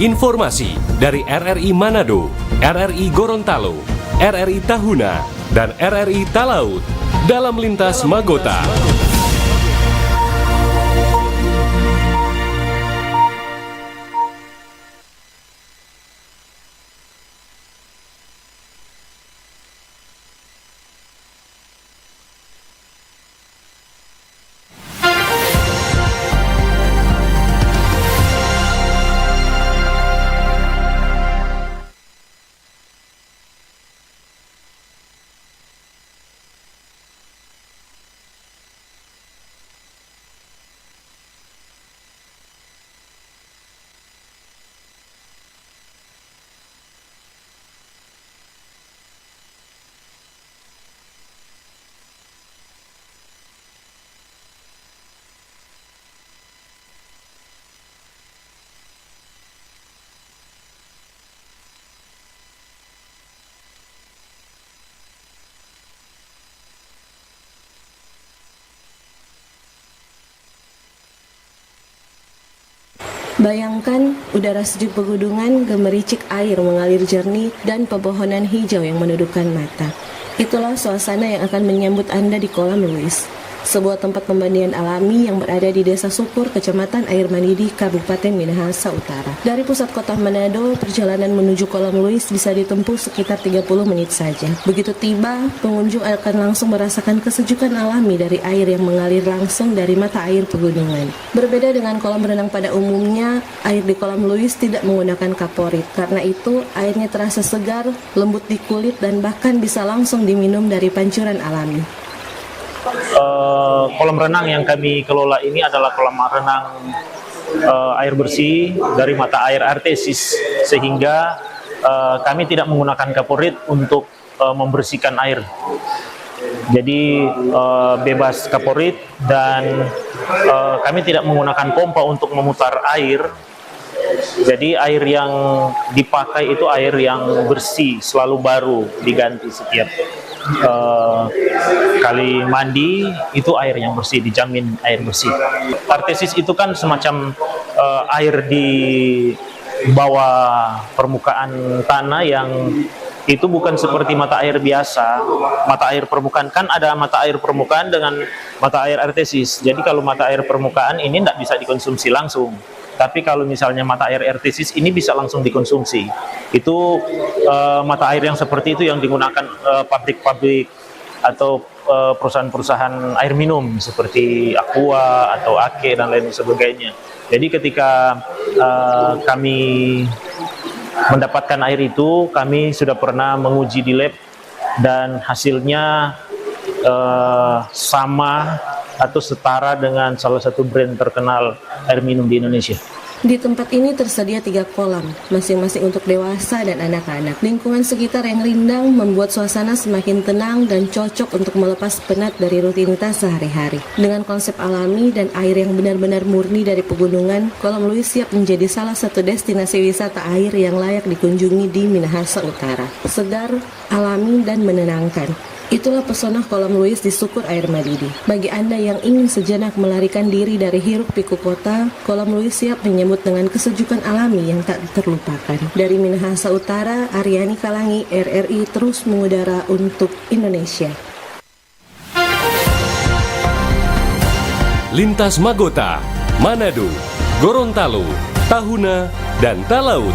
Informasi dari RRI Manado, RRI Gorontalo, RRI Tahuna, dan RRI Talaut dalam Lintas Magota. Bayangkan udara sejuk pegunungan, gemericik air mengalir jernih, dan pepohonan hijau yang menundukkan mata. Itulah suasana yang akan menyambut Anda di Kolam Luis, sebuah tempat pemandian alami yang berada di Desa Sukur, Kecamatan Air Manidi, Kabupaten Minahasa Utara. Dari pusat kota Manado, perjalanan menuju Kolam Luis bisa ditempuh sekitar 30 menit saja. Begitu tiba, pengunjung akan langsung merasakan kesejukan alami dari air yang mengalir langsung dari mata air pegunungan. Berbeda dengan kolam renang pada umumnya, air di Kolam Luis tidak menggunakan kaporit. Karena itu, airnya terasa segar, lembut di kulit, dan bahkan bisa langsung diminum dari pancuran alami. Kolam renang yang kami kelola ini adalah kolam renang air bersih dari mata air artesis, sehingga kami tidak menggunakan kaporit untuk membersihkan air. Jadi bebas kaporit, dan kami tidak menggunakan pompa untuk memutar air. Jadi air yang dipakai itu air yang bersih, selalu baru, diganti setiap kali mandi, itu air yang bersih, dijamin air bersih. Artesis itu kan semacam air di bawah permukaan tanah yang itu bukan seperti mata air biasa. Mata air permukaan, kan ada mata air permukaan dengan mata air artesis. Jadi kalau mata air permukaan ini tidak bisa dikonsumsi langsung. Tapi kalau misalnya mata air artesis ini bisa langsung dikonsumsi. Itu mata air yang seperti itu yang digunakan pabrik-pabrik atau perusahaan-perusahaan air minum seperti Aqua atau Ake dan lain sebagainya. Jadi ketika kami mendapatkan air itu, kami sudah pernah menguji di lab dan hasilnya sama atau setara dengan salah satu brand terkenal air minum di Indonesia. Di tempat ini tersedia 3 kolam, masing-masing untuk dewasa dan anak-anak. Lingkungan sekitar yang rindang membuat suasana semakin tenang dan cocok untuk melepas penat dari rutinitas sehari-hari. Dengan konsep alami dan air yang benar-benar murni dari pegunungan, Kolam Luis siap menjadi salah satu destinasi wisata air yang layak dikunjungi di Minahasa Utara. Segar, alami, dan menenangkan. Itulah pesona Kolam Luis di Sukur Air Manidi. Bagi Anda yang ingin sejenak melarikan diri dari hiruk-pikuk kota, Kolam Luis siap menyambut dengan kesejukan alami yang tak terlupakan. Dari Minahasa Utara, Aryani Kalangi, RRI terus mengudara untuk Indonesia. Lintas Magota, Manado, Gorontalo, Tahuna, dan Talaut.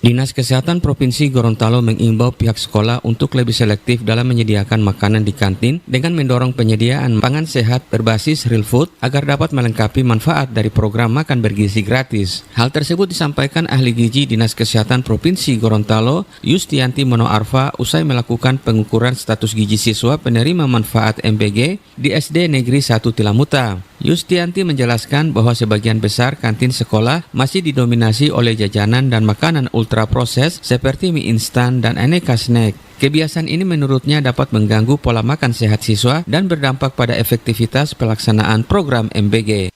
Dinas Kesehatan Provinsi Gorontalo mengimbau pihak sekolah untuk lebih selektif dalam menyediakan makanan di kantin dengan mendorong penyediaan pangan sehat berbasis real food agar dapat melengkapi manfaat dari program makan bergizi gratis. Hal tersebut disampaikan ahli gizi Dinas Kesehatan Provinsi Gorontalo, Yustianti Monoarfa, usai melakukan pengukuran status gizi siswa penerima manfaat MBG di SD Negeri 1 Tilamuta. Yustianti menjelaskan bahwa sebagian besar kantin sekolah masih didominasi oleh jajanan dan makanan ultra proses seperti mie instan dan aneka snack. Kebiasaan ini menurutnya dapat mengganggu pola makan sehat siswa dan berdampak pada efektivitas pelaksanaan program MBG.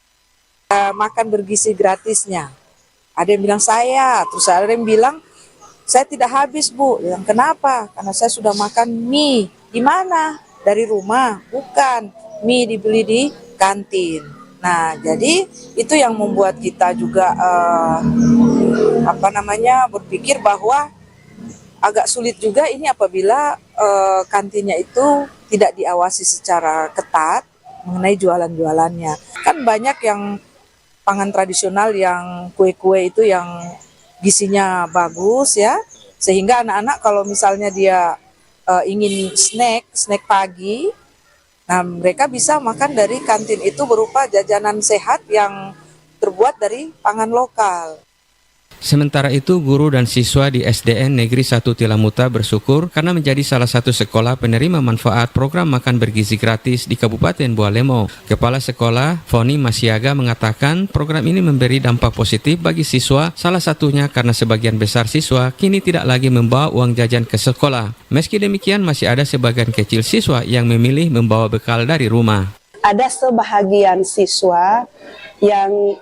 Makan bergizi gratisnya. Ada yang bilang saya, terus ada yang bilang saya tidak habis Bu. Yang kenapa? Karena saya sudah makan mie. Di mana? Dari rumah. Bukan. Mie dibeli di kantin. Nah, jadi itu yang membuat kita juga berpikir bahwa agak sulit juga ini apabila kantinnya itu tidak diawasi secara ketat mengenai jualan-jualannya. Kan banyak yang pangan tradisional yang kue-kue itu yang gizinya bagus ya, sehingga anak-anak kalau misalnya dia ingin snack pagi, nah mereka bisa makan dari kantin itu berupa jajanan sehat yang terbuat dari pangan lokal. Sementara itu, guru dan siswa di SDN Negeri 1 Tilamuta bersyukur karena menjadi salah satu sekolah penerima manfaat program makan bergizi gratis di Kabupaten Bualemo. Kepala Sekolah, Foni Masiaga, mengatakan program ini memberi dampak positif bagi siswa, salah satunya karena sebagian besar siswa kini tidak lagi membawa uang jajan ke sekolah. Meski demikian, masih ada sebagian kecil siswa yang memilih membawa bekal dari rumah. Ada sebahagian siswa yang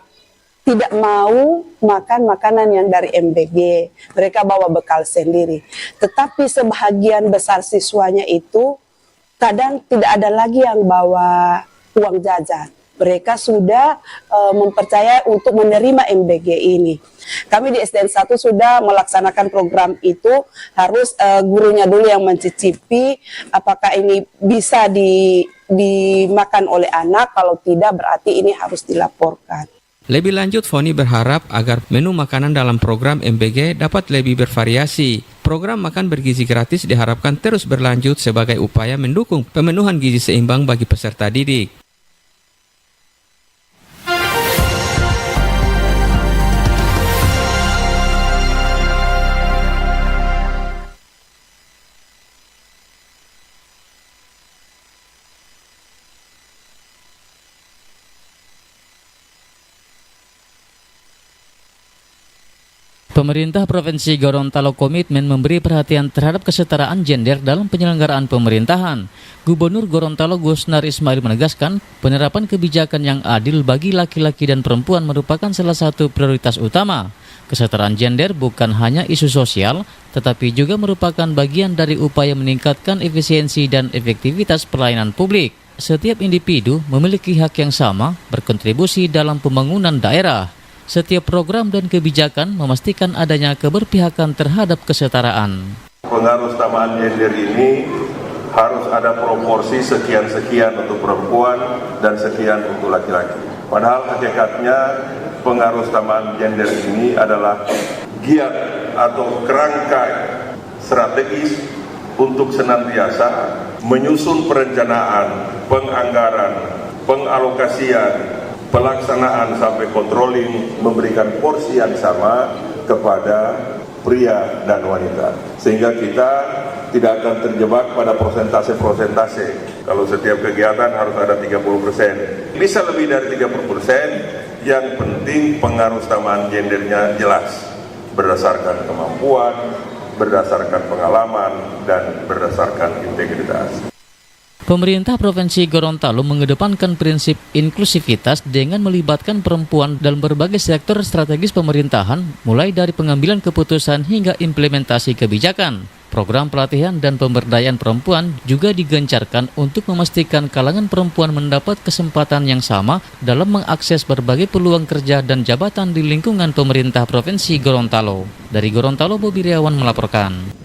tidak mau makan makanan yang dari MBG, mereka bawa bekal sendiri. Tetapi sebahagian besar siswanya itu kadang tidak ada lagi yang bawa uang jajan. Mereka sudah mempercayai untuk menerima MBG ini. Kami di SDN 1 sudah melaksanakan program itu, harus gurunya dulu yang mencicipi apakah ini bisa dimakan oleh anak, kalau tidak berarti ini harus dilaporkan. Lebih lanjut, Foni berharap agar menu makanan dalam program MBG dapat lebih bervariasi. Program makan bergizi gratis diharapkan terus berlanjut sebagai upaya mendukung pemenuhan gizi seimbang bagi peserta didik. Pemerintah Provinsi Gorontalo komitmen memberi perhatian terhadap kesetaraan gender dalam penyelenggaraan pemerintahan. Gubernur Gorontalo Gusnar Ismail menegaskan penerapan kebijakan yang adil bagi laki-laki dan perempuan merupakan salah satu prioritas utama. Kesetaraan gender bukan hanya isu sosial, tetapi juga merupakan bagian dari upaya meningkatkan efisiensi dan efektivitas pelayanan publik. Setiap individu memiliki hak yang sama berkontribusi dalam pembangunan daerah. Setiap program dan kebijakan memastikan adanya keberpihakan terhadap kesetaraan. Pengarusutamaan gender ini harus ada proporsi sekian-sekian untuk perempuan dan sekian untuk laki-laki. Padahal hakikatnya pengarusutamaan gender ini adalah giat atau kerangka strategis untuk senantiasa menyusun perencanaan, penganggaran, pengalokasian, pelaksanaan sampai controlling, memberikan porsi yang sama kepada pria dan wanita. Sehingga kita tidak akan terjebak pada persentase-persentase. Kalau setiap kegiatan harus ada 30%. Bisa lebih dari 30%, yang penting pengarusutamaan gendernya jelas. Berdasarkan kemampuan, berdasarkan pengalaman, dan berdasarkan integritas. Pemerintah Provinsi Gorontalo mengedepankan prinsip inklusivitas dengan melibatkan perempuan dalam berbagai sektor strategis pemerintahan, mulai dari pengambilan keputusan hingga implementasi kebijakan. Program pelatihan dan pemberdayaan perempuan juga digencarkan untuk memastikan kalangan perempuan mendapat kesempatan yang sama dalam mengakses berbagai peluang kerja dan jabatan di lingkungan pemerintah Provinsi Gorontalo. Dari Gorontalo, Bobi Riawan melaporkan.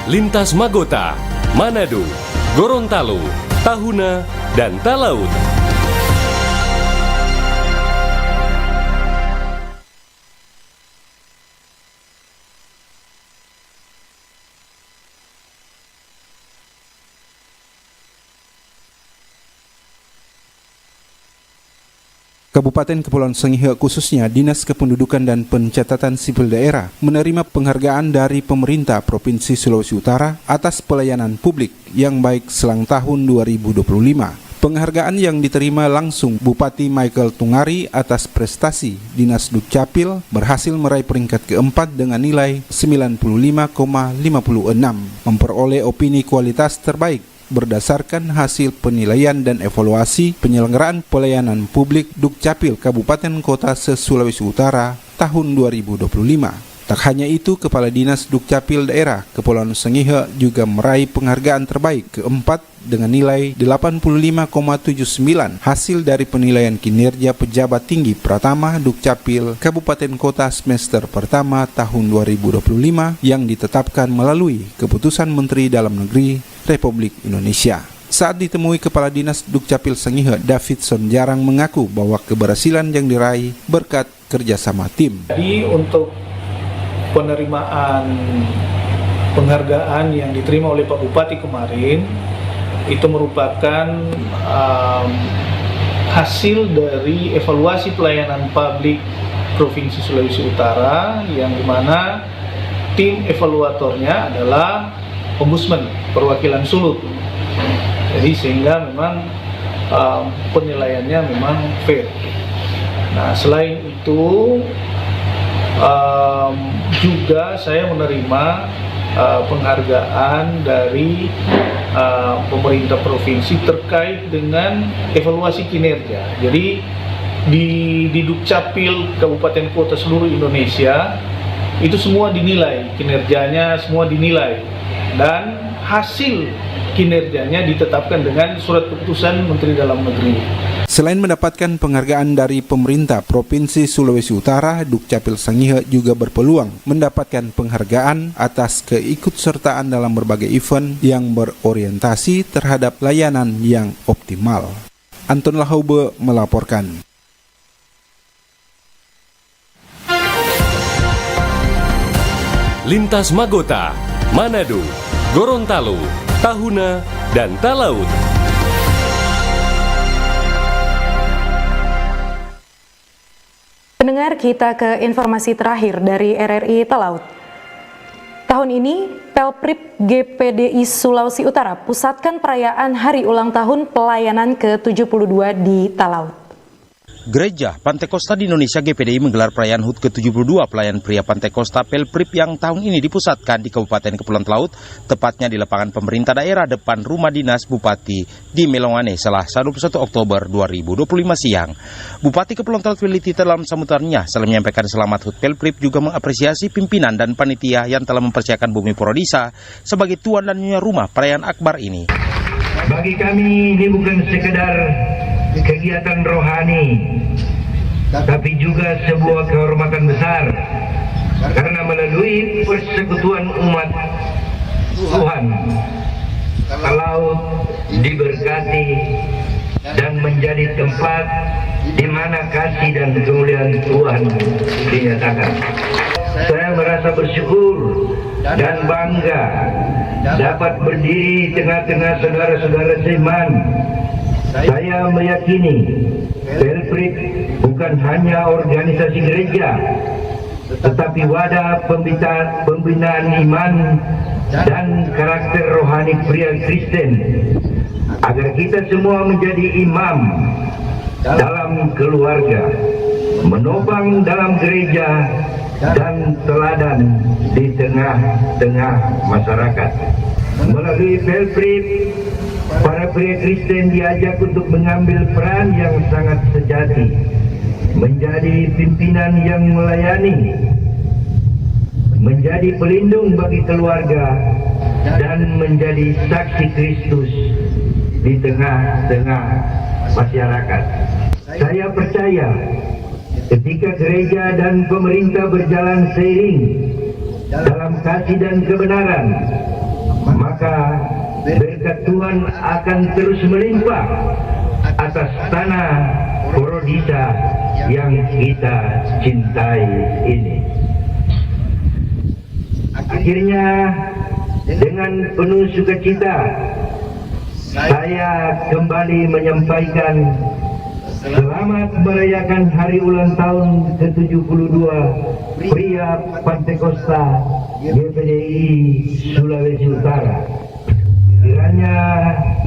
Lintas Magota, Manado, Gorontalo, Tahuna, dan Talaut. Kabupaten Kepulauan Sangihe khususnya Dinas Kependudukan dan Pencatatan Sipil Daerah menerima penghargaan dari pemerintah Provinsi Sulawesi Utara atas pelayanan publik yang baik selang tahun 2025. Penghargaan yang diterima langsung Bupati Michael Tungari atas prestasi Dinas Dukcapil berhasil meraih peringkat keempat dengan nilai 95,56, memperoleh opini kualitas terbaik berdasarkan hasil penilaian dan evaluasi penyelenggaraan pelayanan publik Dukcapil Kabupaten Kota se-Sulawesi Utara tahun 2025. Tak hanya itu, Kepala Dinas Dukcapil Daerah Kepulauan Sangihe juga meraih penghargaan terbaik keempat dengan nilai 85,79 hasil dari penilaian kinerja pejabat tinggi Pratama Dukcapil Kabupaten Kota semester pertama tahun 2025 yang ditetapkan melalui Keputusan Menteri Dalam Negeri Republik Indonesia. Saat ditemui Kepala Dinas Dukcapil Sangihe, Davidson Jarang mengaku bahwa keberhasilan yang diraih berkat kerjasama tim. Jadi untuk penerimaan penghargaan yang diterima oleh Pak Bupati kemarin itu merupakan hasil dari evaluasi pelayanan publik Provinsi Sulawesi Utara yang dimana tim evaluatornya adalah Ombudsman Perwakilan Sulut. Jadi sehingga memang penilaiannya memang fair. Nah, selain itu juga saya menerima penghargaan dari pemerintah provinsi terkait dengan evaluasi kinerja. Jadi di Dukcapil Kabupaten Kota seluruh Indonesia itu semua dinilai, kinerjanya semua dinilai dan hasil kinerjanya ditetapkan dengan surat keputusan Menteri Dalam Negeri. Selain mendapatkan penghargaan dari pemerintah Provinsi Sulawesi Utara, Dukcapil Sangihe juga berpeluang mendapatkan penghargaan atas keikutsertaan dalam berbagai event yang berorientasi terhadap layanan yang optimal. Anton Lahaube melaporkan. Lintas Magota, Manado, Gorontalo, Tahuna, dan Talaut. Pendengar, kita ke informasi terakhir dari RRI Talaut. Tahun ini, Pelprip GPDI Sulawesi Utara pusatkan perayaan Hari Ulang Tahun Pelayanan ke-72 di Talaut. Gereja Pantekosta di Indonesia GPDI menggelar perayaan HUT ke-72 pelayan pria Pantekosta Pelprip yang tahun ini dipusatkan di Kabupaten Kepulauan Talaut, tepatnya di lapangan pemerintah daerah depan rumah dinas Bupati di Melongane, Selasa 21 Oktober 2025 siang. Bupati Kepulauan Talaut Willy Tita dalam sambutannya selain menyampaikan selamat HUT Pelprip juga mengapresiasi pimpinan dan panitia yang telah mempersiapkan Bumi Porodisa sebagai tuan dan nyonya rumah perayaan akbar ini. Bagi kami ini bukan sekedar kegiatan rohani, tapi juga sebuah kehormatan besar karena melalui persekutuan umat Tuhan, Talaut diberkati dan menjadi tempat di mana kasih dan kemuliaan Tuhan dinyatakan. Saya merasa bersyukur dan bangga dapat berdiri tengah-tengah saudara-saudara seiman. Saya meyakini Pelprip bukan hanya organisasi gereja, tetapi wadah pembinaan iman dan karakter rohani pria Kristen, agar kita semua menjadi imam dalam keluarga, menopang dalam gereja, dan teladan di tengah-tengah masyarakat. Melalui Pelprip, para pria Kristen diajak untuk mengambil peran yang sangat sejati, menjadi pimpinan yang melayani, menjadi pelindung bagi keluarga, dan menjadi saksi Kristus di tengah-tengah masyarakat. Saya percaya ketika gereja dan pemerintah berjalan seiring dalam kasih dan kebenaran, maka berkat Tuhan akan terus melimpah atas tanah Porodisa yang kita cintai ini. Akhirnya, dengan penuh sukacita, saya kembali menyampaikan Selamat merayakan hari ulang tahun ke-72 pria Pantai Kosta GPDI Sulawesi Utara. Kiranya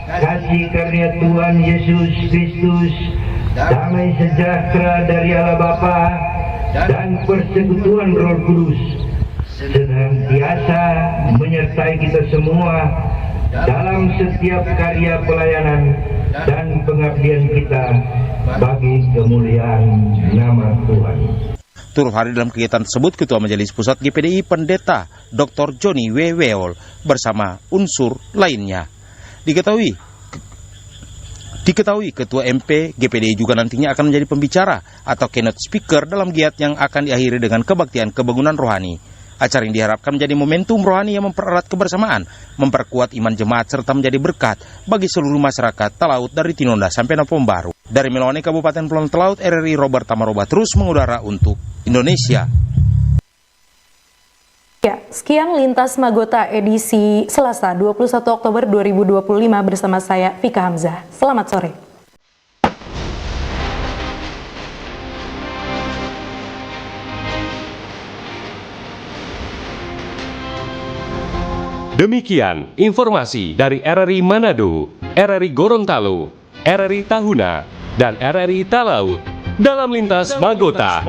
kasih karunia Tuhan Yesus Kristus, damai sejahtera dari Allah Bapa dan persekutuan Roh Kudus senantiasa menyertai kita semua dalam setiap karya pelayanan dan pengabdian kita bagi kemuliaan nama Tuhan. Turut hadir dalam kegiatan tersebut Ketua Majelis Pusat GPDI Pendeta Dr. Joni W. Weol bersama unsur lainnya. Diketahui Ketua MP GPDI juga nantinya akan menjadi pembicara atau keynote speaker dalam giat yang akan diakhiri dengan kebaktian kebangunan rohani. Acara ini diharapkan menjadi momentum rohani yang mempererat kebersamaan, memperkuat iman jemaat serta menjadi berkat bagi seluruh masyarakat Talaut dari Tinonda sampai Napom Baru. Dari Meloane Kabupaten Pulau Talaut, RRI Robert Tamaroba terus mengudara untuk Indonesia. Ya, sekian Lintas Magota edisi Selasa 21 Oktober 2025 bersama saya Vika Hamzah. Selamat sore. Demikian informasi dari RRI Manado, RRI Gorontalo, RRI Tahuna, dan RRI Talaut dalam Lintas Magota.